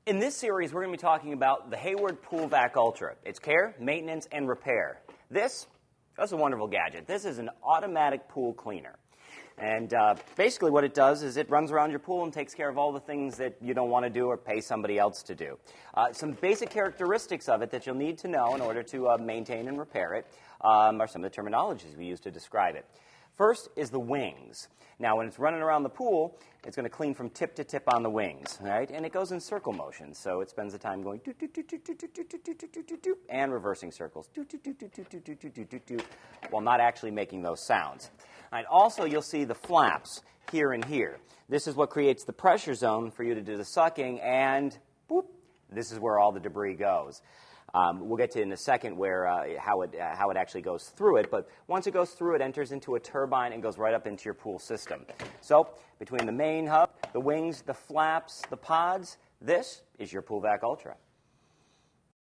In this series, we're going to be talking about the Hayward Pool Vac Ultra. Its care, maintenance, and repair. That's a wonderful gadget. This is an automatic pool cleaner. And basically what it does is it runs around your pool and takes care of all the things that you don't want to do or pay somebody else to do. Some basic characteristics of it that you'll need to know in order to maintain and repair it are some of the terminologies we use to describe it. First is the wings. Now, when it's running around the pool, it's going to clean from tip to tip on the wings, right? And it goes in circle motion, so it spends the time going doot, doot, doot, doot, doot, doot, doot, doot, doot, doot, doot, doot, and reversing circles, doot, doot, doot, doot, doot, doot, doot, doot, doot, doot, while not actually making those sounds. And also, you'll see the flaps here and here. This is what creates the pressure zone for you to do the sucking, and boop, this is where all the debris goes. We'll get to in a second where how it actually goes through it, but once it goes through, it enters into a turbine and goes right up into your pool system. So between the main hub, the wings, the flaps, the pods, this is your Pool Vac Ultra.